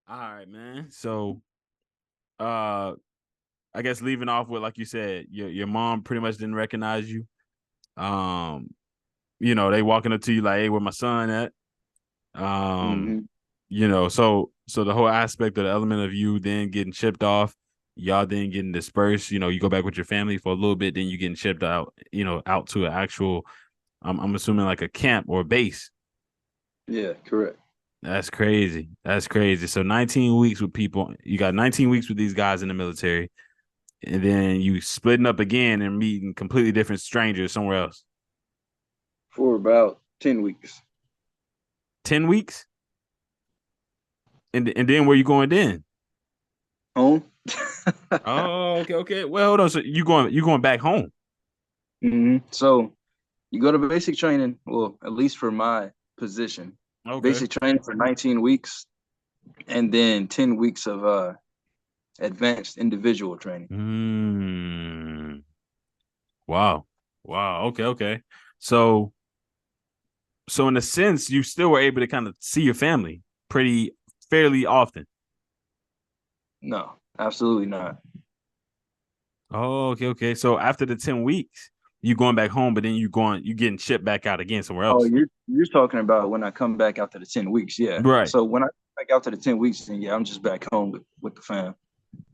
All right, man. So, uh, I guess leaving off with like you said, your mom pretty much didn't recognize you. Um, they walking up to you like, "Hey, where my son at?" Um, Hmm. so the whole aspect of the element of you then getting shipped off, y'all then getting dispersed. You go back with your family for a little bit, then you getting shipped out. Out to an actual. I'm assuming like a camp or a base. Yeah, correct. That's crazy. That's crazy. So 19 weeks with people. You got 19 weeks with these guys in the military, and then you splitting up again and meeting completely different strangers somewhere else. For about 10 weeks. 10 weeks, and then where you going then? Home. Oh, okay, okay. Well, hold on. So you going back home? So you go to basic training, well, at least for my position, Okay. basic training for 19 weeks and then 10 weeks of advanced individual training. Hmm. Wow. Wow. Okay. Okay. So so in a sense, you still were able to kind of see your family pretty fairly often. No, absolutely not. Oh, okay, okay. So after the 10 weeks, you going back home, but then you getting shipped back out again somewhere Oh, else. you're talking about when I come back after the 10 weeks. Yeah. Right. So when I come back after the 10 weeks, then yeah, I'm just back home with the fam.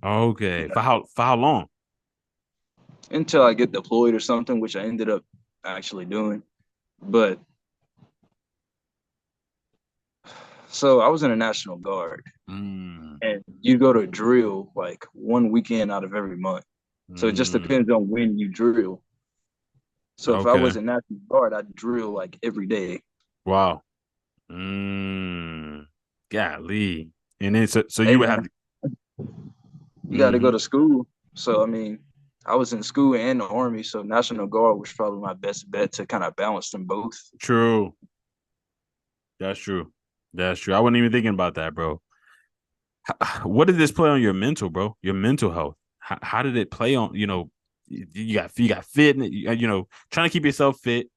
Okay. Yeah. For how long? Until I get deployed or something, which I ended up actually doing. But so I was in a National Guard Mm, and you go to drill like one weekend out of every month. So it just mm, depends on when you drill. So if I okay. was in National Guard, I'd drill like every day. Wow. Mm, golly. And then so Hey you would have man, to. you got to go Hmm. to school. So I mean, I was in school and the army, so National Guard was probably my best bet to kind of balance them both. True. That's true. That's true. I wasn't even thinking about that, bro. What did this play on your mental, bro? Your mental health. How did it play on, you got fit, trying to keep yourself fit.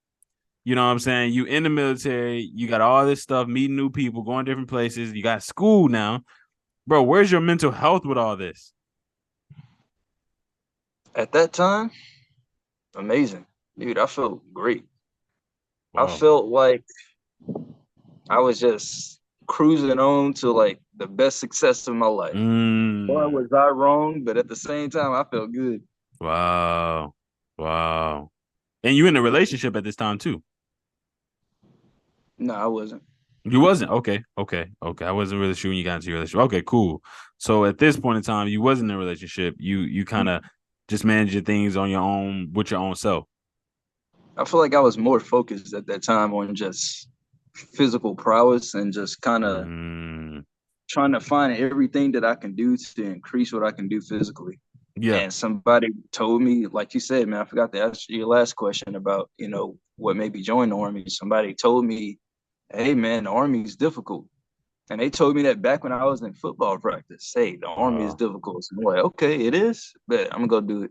You know what I'm saying? You in the military, you got all this stuff, meeting new people, going different places. You got school now. Bro, where's your mental health with all this? At that time, amazing, dude. I felt great. I Wow. felt like I was just cruising on to like the best success of my life. Boy, Mm, was I wrong, but at the same time, I felt good. wow. Wow. And you in a relationship at this time too. No, I wasn't. You wasn't. Okay. Okay. Okay. I wasn't really sure when you got into your relationship. Okay, cool. So at this point in time, you wasn't in a relationship. You kind of just manage your things on your own with your own self. I feel like I was more focused at that time on just physical prowess and just kind of Mm, trying to find everything that I can do to increase what I can do physically. yeah. And somebody told me, like you said, man, I forgot to ask you your last question about, what made me join the army. Somebody told me, hey, man, the army is difficult. And they told me that back when I was in football practice. Hey, the army is Wow. difficult. So I'm like, okay, it is, but I'm gonna go do it.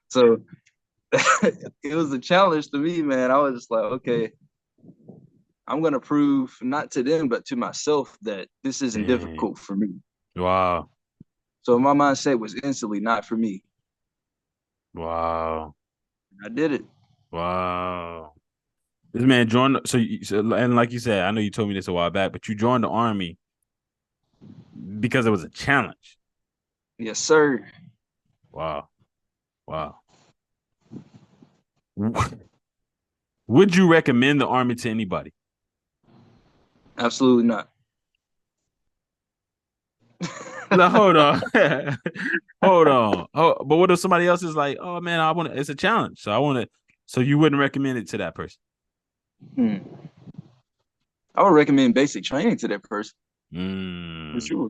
So it was a challenge to me, man. I was just like, okay, I'm gonna prove not to them, but to myself that this isn't Dang. difficult for me. Wow. So my mindset was instantly not for me. Wow. I did it. Wow. This man joined. And like you said, I know you told me this a while back, but you joined the army because it was a challenge. Yes, sir. Wow. Wow. Would you recommend the army to anybody? Absolutely not. No, hold on. Hold on. Oh, but what if somebody else is like, oh man, I want to, it's a challenge. So I want to, so you wouldn't recommend it to that person. Hmm. I would recommend basic training to that person for Mm, sure.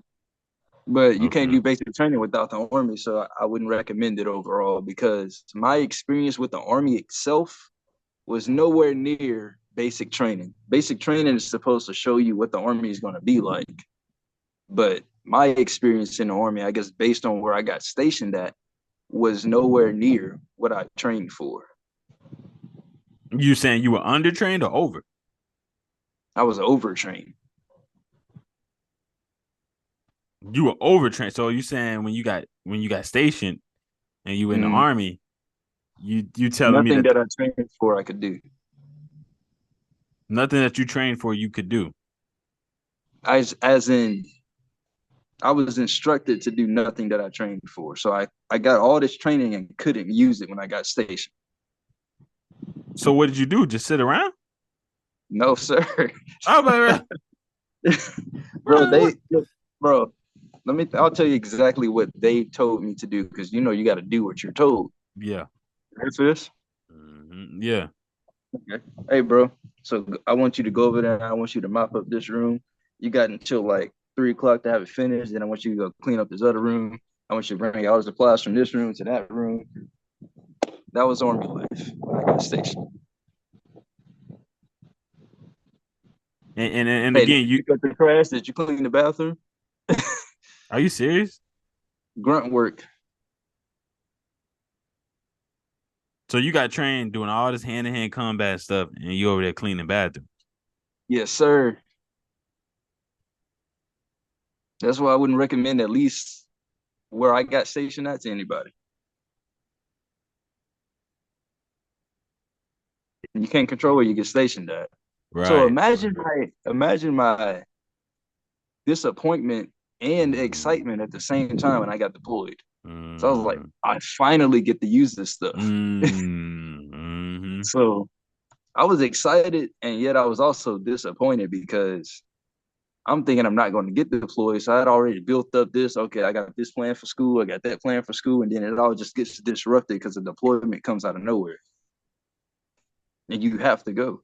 But you can't okay. do basic training without the army, so I wouldn't recommend it overall because my experience with the army itself was nowhere near basic training. Basic training is supposed to show you what the army is going to be like, but my experience in the army, I guess based on where I got stationed at, was nowhere near what I trained for. You saying you were undertrained or over? I was overtrained. You were overtrained. So you saying when you got stationed and you were in the Mm, army, you telling me nothing that that I trained for I could do. nothing that you trained for you could do. As in I was instructed to do nothing that I trained for. So I got all this training and couldn't use it when I got stationed. So what did you do? Just sit around? No, sir. Oh, bro, Bro, bro, what? bro, I'll tell you exactly what they told me to do because you got to do what you're told. Yeah. Ready for this? Yeah. Okay. Hey, bro. So I want you to go over there. I want you to mop up this room. You got until like 3 o'clock to have it finished. Then I want you to go clean up this other room. I want you to bring all the supplies from this room to that room. That was Army life when I got stationed. And Hey, did again, you you pick up the trash? Did you clean the bathroom? are you serious? Grunt work. So you got trained doing all this hand to hand combat stuff, and you over there cleaning bathrooms. Yes, sir. That's why I wouldn't recommend at least where I got stationed at to anybody. You can't control where you get stationed at. So Right. imagine my disappointment and excitement at the same time when I got deployed. So I was like, Mm, I finally get to use this stuff. mm-hmm. So I was excited and yet I was also disappointed because I'm thinking I'm not going to get deployed. So I had already built up this. Okay, I got this plan for school. I got that plan for school. And then it all just gets disrupted because the deployment comes out of nowhere and you have to go.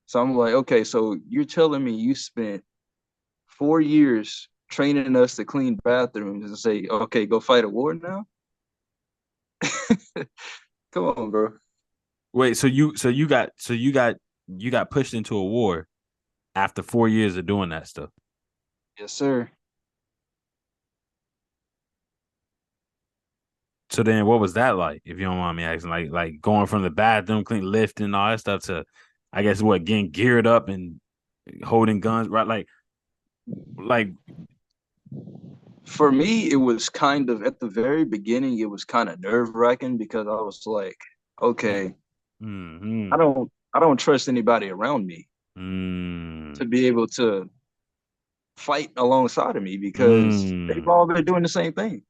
So I'm like, okay, so you're telling me you spent 4 years training us to clean bathrooms and say, okay, go fight a war now? Come on, bro. Wait, so you got pushed into a war after 4 years of doing that stuff. Yes, sir. So then, what was that like? If you don't mind me asking, like going from the bathroom, clean, lifting, all that stuff to, I guess what, getting geared up and holding guns, right? Like, For me, it was kind of at the very beginning, it was kind of nerve wracking because I was like, okay, mm-hmm, I don't trust anybody around me mm, to be able to fight alongside of me because they've mm, all been doing the same thing.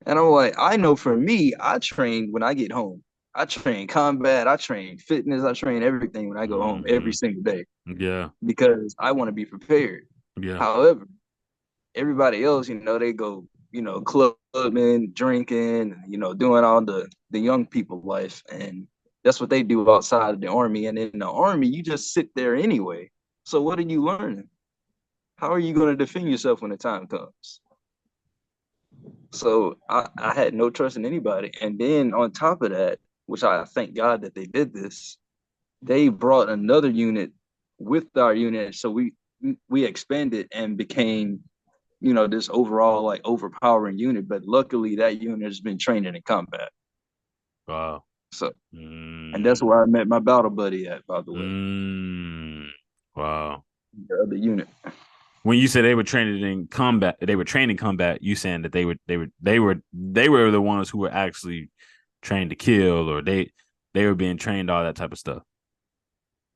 And I'm like, I know for me, I train when I get home. I train combat, I train fitness, I train everything when I go home every mm-hmm. single day Yeah, because I want to be prepared. yeah. However, everybody else, they go, clubbing, drinking, doing all the young people life. And that's what they do outside of the army. And in the army, you just sit there anyway. So what are you learning? How are you going to defend yourself when the time comes? So I had no trust in anybody. And then on top of that, which I thank God that they did this, they brought another unit with our unit. So we expanded and became, this overall like overpowering unit. But luckily that unit has been training in combat. Wow. So and that's Mm, where I met my battle buddy at, by the way, mm, wow. the other unit. When you said they were trained in combat, they were trained in combat. You saying that they were the ones who were actually trained to kill, or they were being trained all that type of stuff.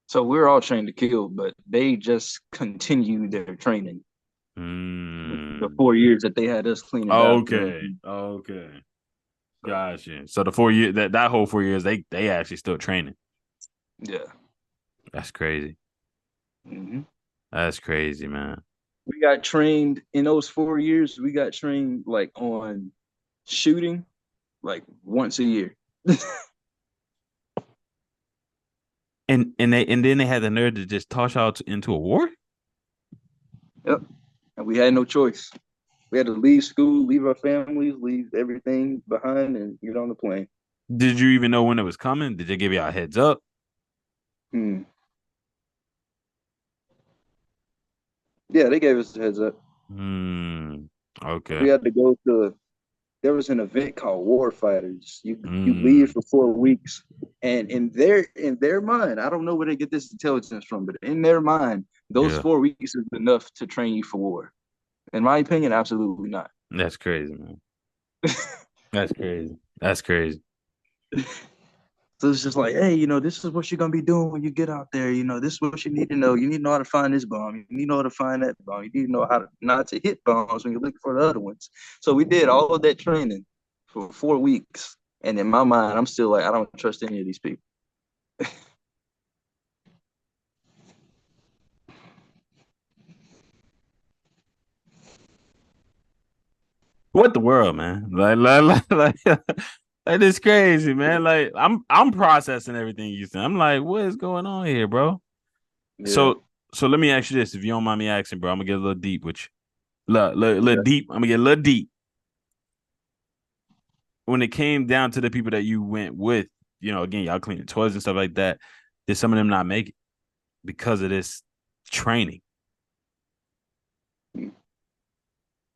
So we're all trained to kill, but they just continue their training. The Mm. 4 years that they had us cleaning bathrooms. Okay, okay, gotcha. So the 4 year that whole 4 years, they actually still training. Yeah. That's crazy. Mm-hmm. That's crazy, man. We got trained in those 4 years. We got trained like on shooting, like once a year. And then they had the nerve to just toss y'all into a war. Yep. And we had no choice. We had to leave school, leave our families, leave everything behind, and get on the plane. Did you even know when it was coming? Did they give y'all a heads up? Hmm. Yeah, they gave us a heads up. Hmm. We Okay. had to go to. There was an event called War Fighters. You leave Hmm. for 4 weeks, and in their mind, I don't know where they get this intelligence from, but in their mind, those Yeah. 4 weeks is enough to train you for war. In my opinion, absolutely not. That's crazy, man. That's crazy. That's crazy. So it's just like, hey, this is what you're gonna be doing when you get out there. This is what you need to know. You need to know how to find this bomb. You need to know how to find that bomb. You need to know how to not to hit bombs when you're looking for the other ones. So we did all of that training for 4 weeks. And in my mind, I'm still like, I don't trust any of these people. What the world, man? That is crazy, man. Like I'm processing everything you said. I'm like, what is going on here, bro? Yeah, So let me ask you this, if you don't mind me asking, bro. I'm gonna get a little deep with you. Little yeah. deep. I'm gonna get a little deep. When it came down to the people that you went with, again, y'all cleaning toys and stuff like that, did some of them not make it because of this training?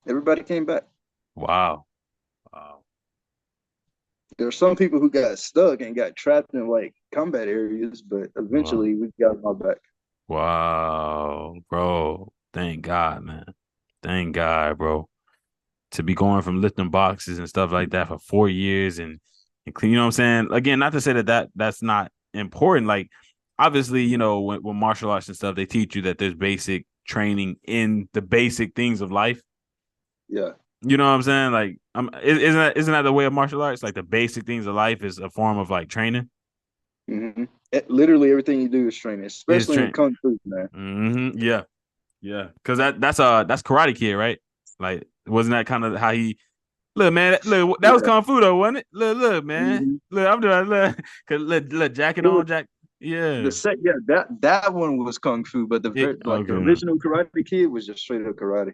Everybody came back. Wow. Wow. There are some people who got stuck and got trapped in like combat areas, but Wow. eventually we got them all back. Wow, bro. Thank God, man. Thank God, bro. To be going from lifting boxes and stuff like that for 4 years and clean, you know what I'm saying? Again, not to say that's not important. Like, obviously, when martial arts and stuff, they teach you that there's basic training in the basic things of life. Yeah. You know what I'm saying? Like, isn't that the way of martial arts? Like, the basic things of life is a form of like training. Literally everything you do is training, Is especially in train. kung fu, man. Yeah, yeah. Because that's Karate Kid, right? Like, wasn't that kind of how he look, man? Look, that was Yeah. kung fu though, wasn't it? Look, man. hmm Look, I'm doing cause look, jacket It was on, Jack. Yeah. the set. Yeah, that one was kung fu, but the Okay. original Karate Kid was just straight up karate.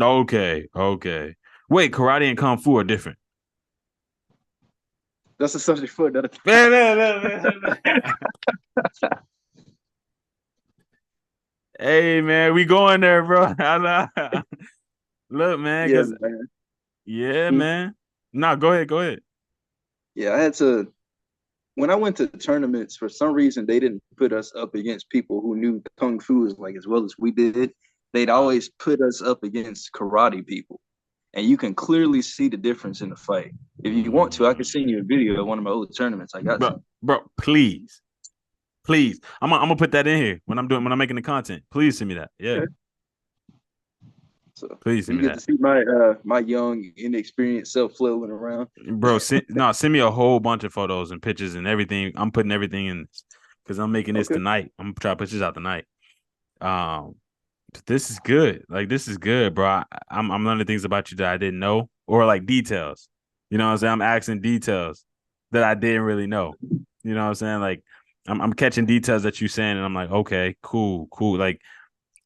Okay. Okay. Wait, karate and kung fu are different. That's a subject for another time. Man, man. Hey, man, we going there, bro. Look, man, Yeah, because man. yeah, Hmm. man. No, go ahead, go ahead. Yeah, I had to. When I went to tournaments, for some reason they didn't put us up against people who knew kung fu like as well as we did. They'd Uh, always put us up against karate people, and you can clearly see the difference in the fight. If you want to, I can mm, send you a video of one of my old tournaments. I got bro, some. please, please. I'm gonna put that in here when I'm making the content. Please send me that. Yeah, Okay. So please send you me get to that. see my young, inexperienced self flailing around. Bro, send me a whole bunch of photos and pictures and everything. I'm putting everything in because I'm making this Okay. tonight. I'm gonna try to put this out tonight. Um, this is good. Like, this is good, bro. I'm learning things about you that I didn't know, or like details. You know what I'm saying? I'm asking details that I didn't really know. You know what I'm saying? Like, I'm catching details that you saying, and I'm like, okay, cool, cool. Like,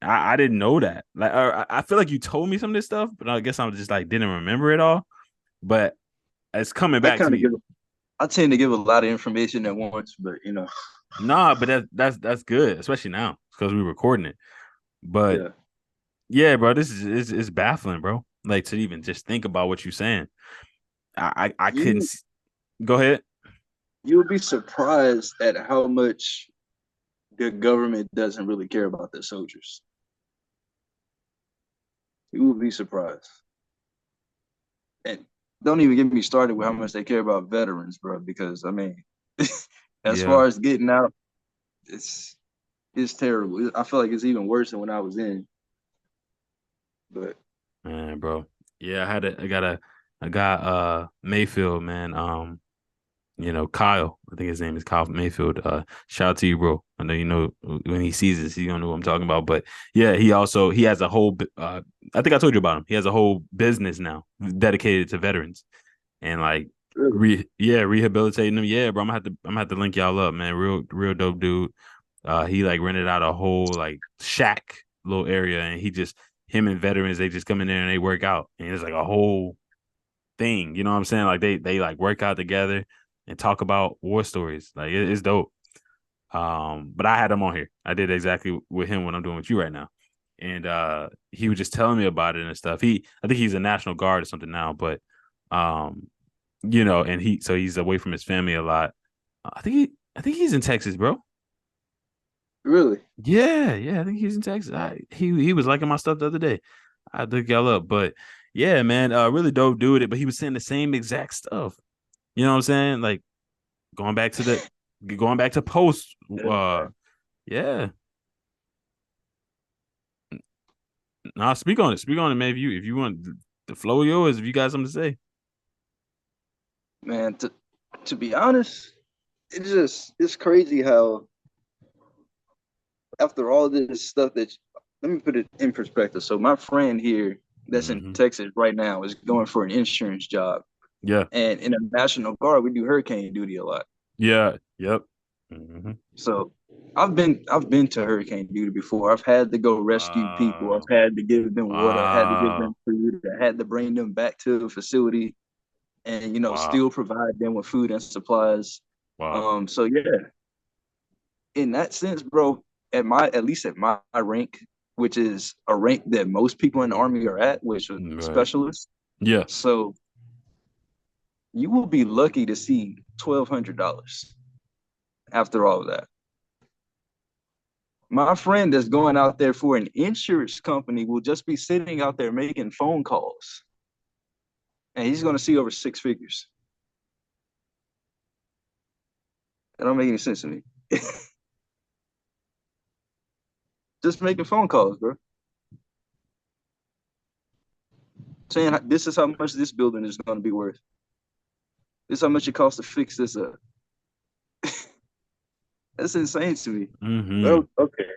I didn't know that. Like, I feel like you told me some of this stuff, but I guess I'm just like didn't remember it all. But it's coming I back to kind of me. give. I tend to give a lot of information at once, but Nah, but that's good, especially now because we're recording it. But yeah. yeah, bro, this is baffling, bro. Like, to even just think about what you're saying. I couldn't You go ahead. you would be surprised at how much the government doesn't really care about their soldiers. You would be surprised. And don't even get me started with how much they care about veterans, bro. Because I mean, as Yeah, far as getting out, it's it's terrible. I feel like it's even worse than when I was in. But man, bro. Yeah, I got Mayfield, man. Kyle. I think his name is Kyle Mayfield. Shout out to you, bro. I know when he sees this, he don't know what I'm talking about. But yeah, he has a whole. I think I told you about him. He has a whole business now dedicated to veterans and like really, rehabilitating them. Yeah, bro. I'm gonna have to link y'all up, man. Real dope dude. He like rented out a whole like shack little area, and him and veterans, they just come in there and they work out, and it's like a whole thing. You know what I'm saying? Like, they like work out together and talk about war stories. Like, it's dope. But I had him on here. I did exactly with him what I'm doing with you right now. And he was just telling me about it and stuff. I think he's a National Guard or something now, but um, and he's away from his family a lot. I think he's in Texas, bro. really. Yeah, yeah, I think he's in Texas. He was liking my stuff the other day. I look y'all up. But yeah, man, really dope dude. But he was saying the same exact stuff. You know what I'm saying? Like going back to the going back to post. Yeah. Nah, speak on it. Speak on it, man. If you want the flow of yours, if you got something to say. Man, to be honest, it's crazy how after all this stuff that let me put it in perspective. So my friend here that's in Mm-hmm. Texas right now is going for an insurance job. Yeah. And in the National Guard, we do hurricane duty a lot. Yeah. Yep. Mm-hmm. So I've been to hurricane duty before. I've had to go rescue people. Wow. I've had to give them water. I had to give Wow. them food. I had to bring them back to the facility and Wow. still provide them with food and supplies. Wow. So yeah, in that sense, bro, at least at my rank, which is a rank that most people in the army are at, which is Right. specialists. Yeah. So you will be lucky to see $1,200 after all of that. My friend that's going out there for an insurance company will just be sitting out there making phone calls, and he's going to see over six figures. That don't make any sense to me. Just making phone calls, bro. Saying this is how much this building is going to be worth. This is how much it costs to fix this up. That's insane to me. Mm-hmm. Well, okay.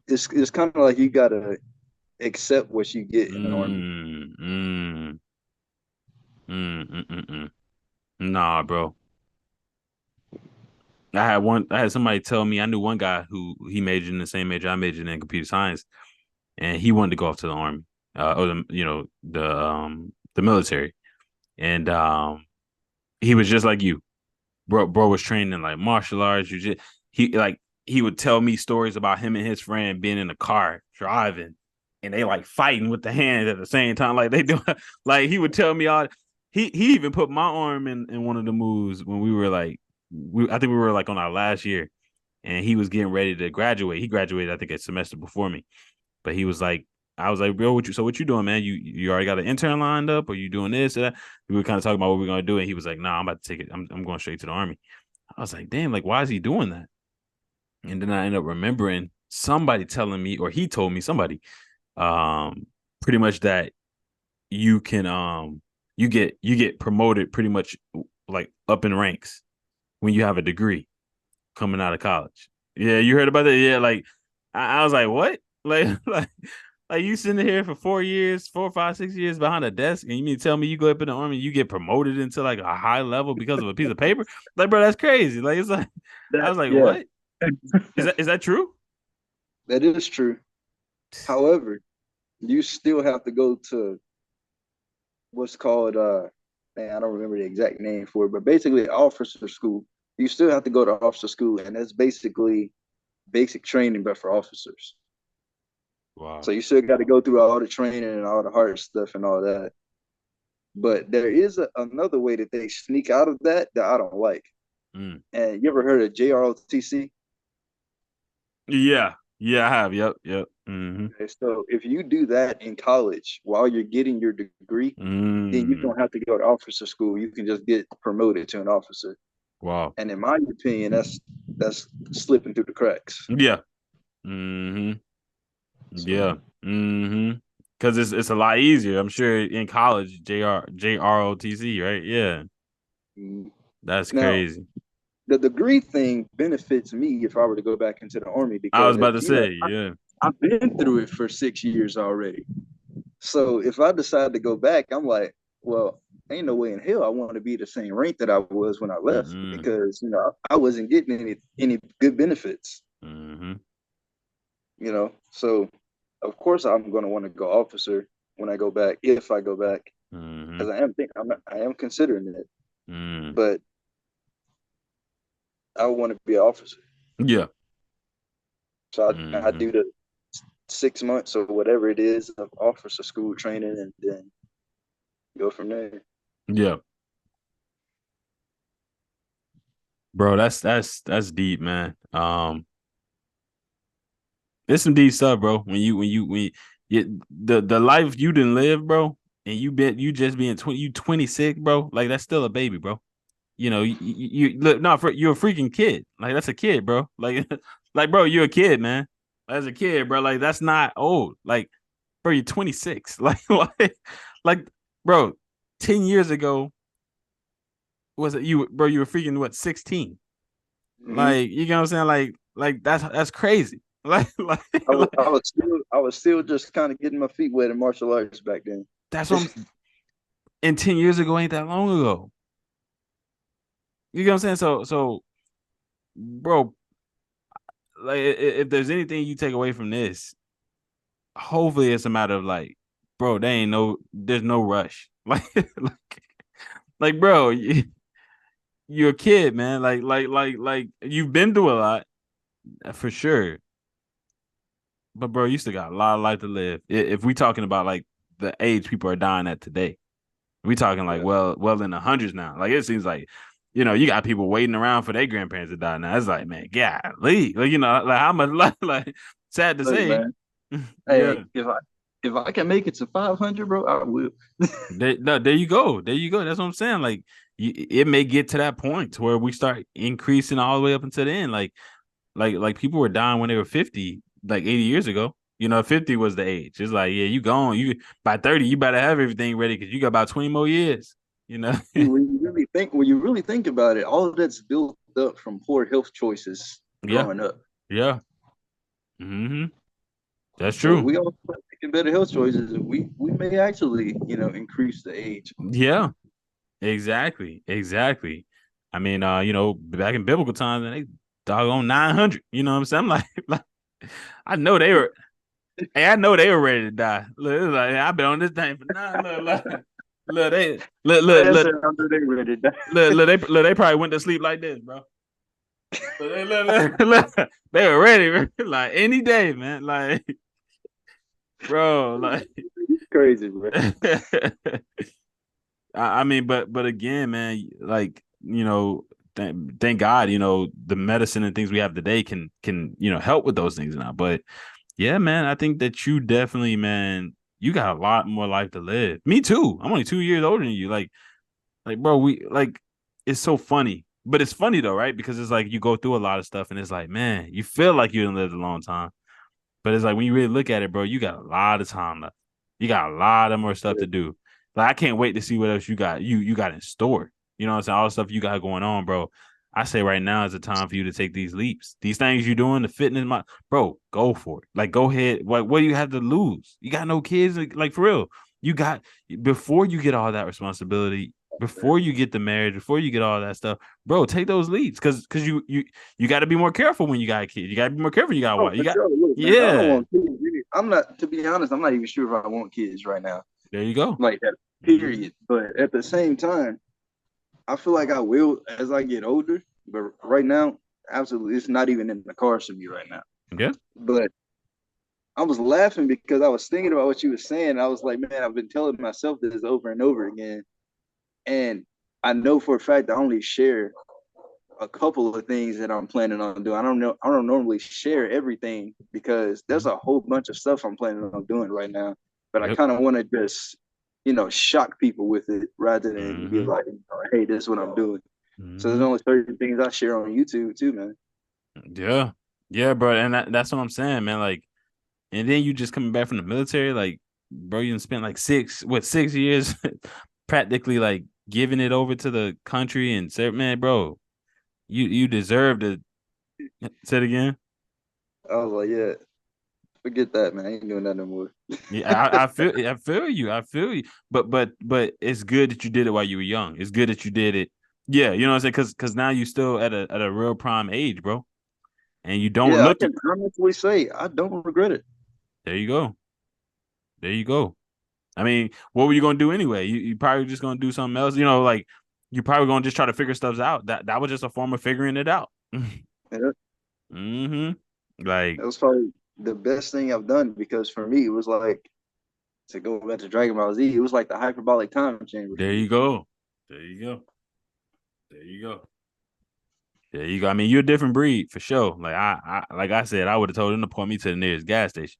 It's kind of like you gotta accept what you get in the army. Mm, mm, mm, mm, mm, mm. Nah, bro. I had somebody tell me I knew one guy who he majored in the same major I majored in computer science, and he wanted to go off to the army, or the military, and he was just like you. Bro was trained in like martial arts. You just he would tell me stories about him and his friend being in the car driving, and they like fighting with the hands at the same time. Like they do. Like he would tell me all. He even put my arm in one of the moves when we were like I think we were like on our last year, and he was getting ready to graduate. He graduated I think a semester before me, but he was like. I was like, bro, what you doing, man? You already got an intern lined up, or you doing this or that? We were kind of talking about what we are gonna do, and he was like, "Nah, I'm about to take it. I'm going straight to the army." I was like, damn, like, why is he doing that? And then I ended up remembering somebody telling me, or he told me somebody, um, pretty much that you can you get promoted pretty much like up in ranks when you have a degree coming out of college. Yeah, you heard about that? Yeah, like I was like, what? Like like you sitting here for 4 years, 4, 5, 6 years behind a desk, and you mean to tell me you go up in the army, you get promoted into like a high level because of a piece of paper? Like, bro, that's crazy. Like, it's like I That was like, yeah, what? Is that true? that is true. However, you still have to go to what's called man, I don't remember the exact name for it, but basically officer school. You still have to go to officer school, and that's basically basic training, but for officers. Wow. So you still got to go through all the training and all the hard stuff and all that. But there is another way that they sneak out of that I don't like. Mm. And you ever heard of JROTC? Yeah. Yeah, I have. Yep. Yep. Mm-hmm. Okay, so if you do that in college while you're getting your degree, then you Mm. don't have to go to officer school. You can just get promoted to an officer. Wow. And in my opinion, that's slipping through the cracks. Yeah. Mm-hmm. So Yeah. Mm-hmm. Because it's a lot easier. I'm sure in college, JROTC, right? Yeah. mm, That's now crazy. the degree thing benefits me if I were to go back into the army I was because about to say, yeah. I've been through it for 6 years already. So if I decide to go back, I'm like, well, ain't no way in hell I want to be the same rank that I was when I left Mm-mm. because I wasn't getting any good benefits. Mm-hmm. So of course I'm going to want to go officer when I go back if I go back Mm-hmm. because I am considering it, Mm. but I want to be an officer. Yeah. So I Mm-hmm. do the 6 months or whatever it is of officer school training and then go from there. Yeah. Bro, that's deep, man. It's some deep stuff, bro. When the life you didn't live, bro, and you just being 26, bro. Like that's still a baby, bro. You look no, you're a freaking kid. Like that's a kid, bro. Like like bro, you're a kid, man. As a kid, bro. Like that's not old. Like bro, you're 26. Like bro, 10 years ago was it you, bro? You were freaking what 16? Mm-hmm. Like you know what I'm saying? Like that's crazy. Like I was still just kind of getting my feet wet in martial arts back then. that's what I'm. And 10 years ago ain't that long ago. You know what I'm saying? So bro, like if there's anything you take away from this, hopefully it's a matter of like, bro, there's no rush. Like bro, you're a kid, man. Like you've been through a lot for sure. But bro, you still got a lot of life to live. If we talking about like the age people are dying at today, we talking like Yeah. well in the hundreds now. Like it seems like, you got people waiting around for their grandparents to die now. It's like, man, golly, like like how much like sad to Look, say. man. Yeah. Hey, if I can make it to 500, bro, I will. No, there you go. There you go. That's what I'm saying. Like, it may get to that point to where we start increasing all the way up until the end. Like people were dying when they were 50, like 80 years ago. 50 was the age. It's like, yeah, you gone. You by 30, you better have everything ready because you got about 20 more years. You know? When you really think about it, all of that's built up from poor health choices Yeah, growing up. yeah. Hmm. That's So true. we all start making better health choices, and we may actually, increase the age. Yeah, exactly, exactly. I mean, back in biblical times, and they doggone 900. You know what I'm saying? I'm like, like I know they were. Hey, I know they were ready to die. Look, it was like I've been on this thing for nine. Look, they Like I said, I'm they ready to die. they probably went to sleep like this, bro. They were ready, like any day, man. Like, bro, like, Crazy, bro. I mean, but again, man, like thank God, the medicine and things we have today can help with those things now. But yeah, man, I think that you definitely, man, you got a lot more life to live. Me too. I'm only 2 years older than you. Like, bro, we like it's so funny. But it's funny though, right? Because it's like you go through a lot of stuff and it's like, man, you feel like you didn't live a long time. But it's like when you really look at it, bro, you got a lot of time left. You got a lot of more stuff to do. Like I can't wait to see what else you got in store. You know what I'm saying? All the stuff you got going on, bro. I say right now is the time for you to take these leaps. These things you're doing, the fitness, bro, go for it. Like go ahead. What do you have to lose? You got no kids, like for real. You got before you get all that responsibility, before you get the marriage, before you get all that stuff, bro, take those leaps because you got to be more careful when you got a kid. You got to be more careful when you got a Oh, wife. You for got sure. Look, man, I don't yeah. want kids. I'm not, to be honest, I'm not even sure if I want kids right now. There you go. Like that, Mm-hmm. period. But at the same time, I feel like I will as I get older. But right now, absolutely, it's not even in the cards for me right now. Yeah. But I was laughing because I was thinking about what you were saying. I was like, man, I've been telling myself this over and over again. And I know for a fact I only share a couple of things that I'm planning on doing. I don't normally share everything because there's a whole bunch of stuff I'm planning on doing right now. But I Yep. kind of want to just, shock people with it rather than be Mm-hmm. like, hey, this is what I'm doing. So there's Mm-hmm. only certain things I share on YouTube too, man. Yeah. Yeah, bro. And that's what I'm saying, man. Like, and then you just coming back from the military, like, bro, you done spent like 6 years practically like giving it over to the country and say, man, bro, you deserve to say it again. I was like, yeah, forget that, man. I ain't doing that no more. Yeah, I feel you. I feel you. But it's good that you did it while you were young. It's good that you did it. Yeah, you know what I'm saying? Cause now you still at a real prime age, bro. And you don't Yeah, I look can honestly say I don't regret it. there you go. There you go. I mean, what were you gonna do anyway? You probably just gonna do something else, like you probably gonna just try to figure stuff out. That was just a form of figuring it out. Yeah, Hmm. Like, that was probably the best thing I've done because for me, it was like to go back to Dragon Ball Z, it was like the hyperbolic time chamber for there me. you go. There you go. There you go. There you go. I mean, you're a different breed for sure. Like I said, I would have told him to point me to the nearest gas station.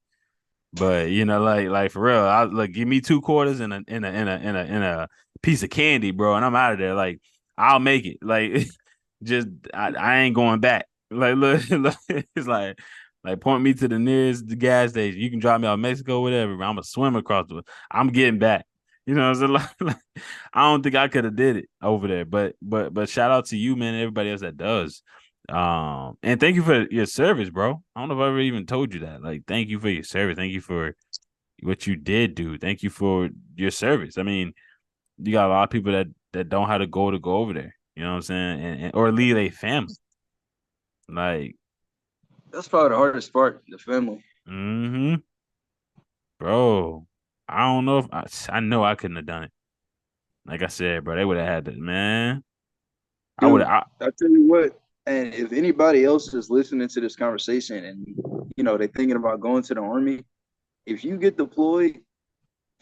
But like for real, I like give me 2 quarters and a piece of candy, bro, and I'm out of there. Like I'll make it. Like just I ain't going back. Like look, it's like point me to the nearest gas station. You can drop me out of Mexico, whatever. Bro. I'm gonna swim across the. I'm getting back. You know, so like I don't think I could have did it over there. But shout out to you, man, and everybody else that does. And thank you for your service, bro. I don't know if I ever even told you that. Like, thank you for your service. Thank you for what you did do. Thank you for your service. I mean, you got a lot of people that don't have to go over there. You know what I'm saying? And or leave a family. Like, That's probably the hardest part, the family. mm-hmm, bro. I don't know if I know I couldn't have done it. Like I said, bro, they would have had to, man. I would Dude, have. I tell you what, and if anybody else is listening to this conversation and they're thinking about going to the army, if you get deployed,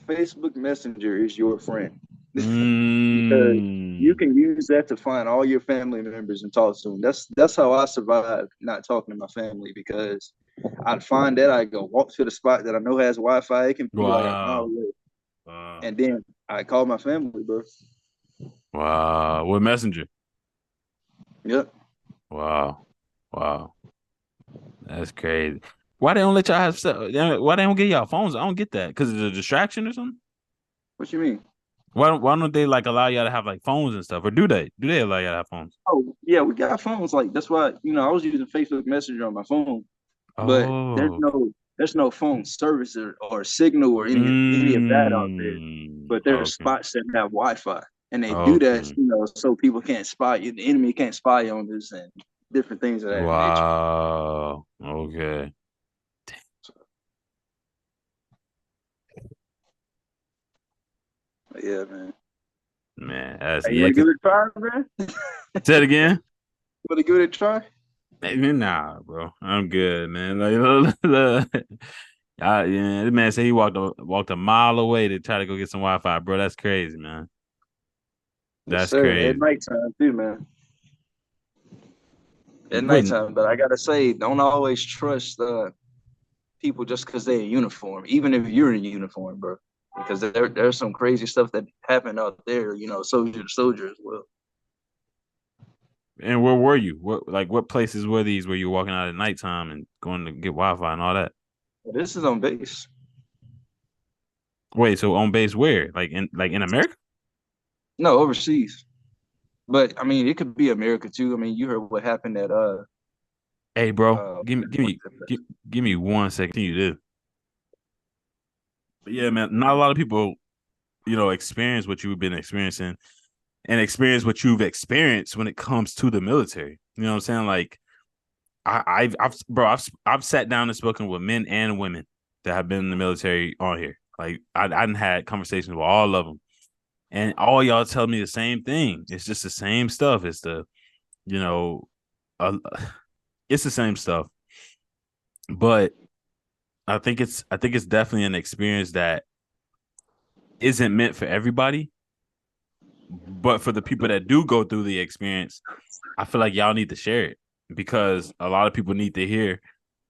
Facebook Messenger is your friend. Because you Mm, can use that to find all your family members and talk to them. That's how I survive not talking to my family because I'd find that I go walk to the spot that I know has Wi-Fi. It can be like a mile wow. away, Wow. and then I call my family, bro. Wow. What messenger? Yep. Wow. Wow. That's crazy. Why they don't let y'all have stuff? Why they don't get y'all phones? I don't get that. Because it's a distraction or something? What you mean? Why don't they like allow y'all to have like phones and stuff? Or do they? Do they allow y'all to have phones? Oh yeah, we got phones. Like that's why I was using Facebook Messenger on my phone, but Oh. there's no phone service or signal or any of that out there. But there's Okay. spots that have Wi-Fi, and they do that, Okay. so people can't spy you. The enemy can't spy on this and different things of that nature. Wow. Okay. But yeah, man. Man, that's Hey, you yeah. want to 'Cause, give it a try, man? say it again. Want to give it a try? Hey, man, nah, bro. I'm good, man. Like, look, yeah, this man said he walked a mile away to try to go get some Wi-Fi, bro. That's crazy, man. Yes, That's sir. At crazy. nighttime too, man. At Wouldn't. nighttime, but I gotta say, don't always trust people just because they're in uniform, even if you're in uniform, bro. Because there's some crazy stuff that happened out there, soldier to soldier as well. And where were you? What places were these where you were walking out at nighttime and going to get Wi-Fi and all that? But this is on base. Wait, so on base where? Like in America? No, overseas. But I mean, it could be America too. I mean, you heard what happened at Hey, bro, uh give me 1 second. You do. But yeah, man, not a lot of people, experience what you've been experiencing and experience what you've experienced when it comes to the military. You know what I'm saying? Like I've sat down and spoken with men and women that have been in the military on here. Like I had conversations with all of them, and all y'all tell me the same thing. It's just the same stuff. It's you know, uh, it's the same stuff. But I think it's definitely an experience that isn't meant for everybody. But for the people that do go through the experience, I feel like y'all need to share it because a lot of people need to hear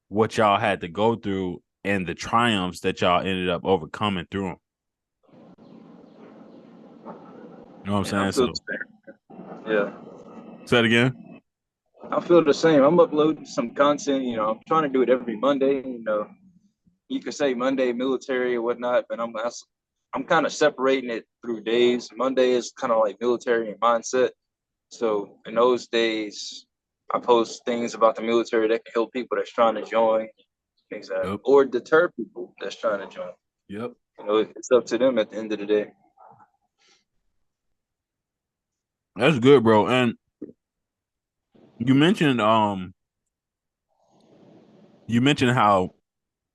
what y'all had to go through and the triumphs that y'all ended up overcoming through them. You know what I'm and I saying? feel So the same. Yeah. say it again. I feel the same. I'm uploading some content, I'm trying to do it every Monday, You could say Monday military or whatnot, but I'm kind of separating it through days. Monday is kind of like military and mindset. So in those days, I post things about the military that can help people that's trying to join, things like that, Yep. or deter people that's trying to join. Yep. It's up to them at the end of the day. That's good, bro. And you mentioned how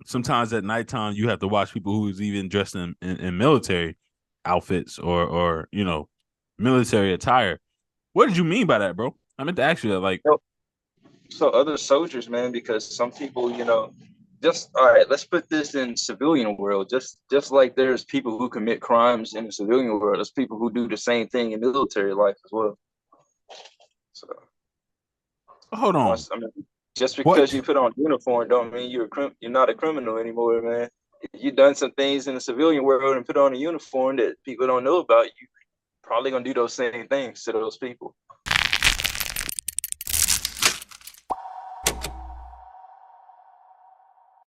sometimes at nighttime you have to watch people who's even dressed in military outfits or military attire. What did you mean by that, bro? I meant to ask you that. Like, So other soldiers, man, because some people, just all right. Let's put this in civilian world. Just like there's people who commit crimes in the civilian world, there's people who do the same thing in military life as well. So hold on. I mean, just because you What? put on uniform don't mean you're not a criminal anymore, man. if you've done some things in the civilian world and put on a uniform that people don't know about, you probably gonna do those same things to those people.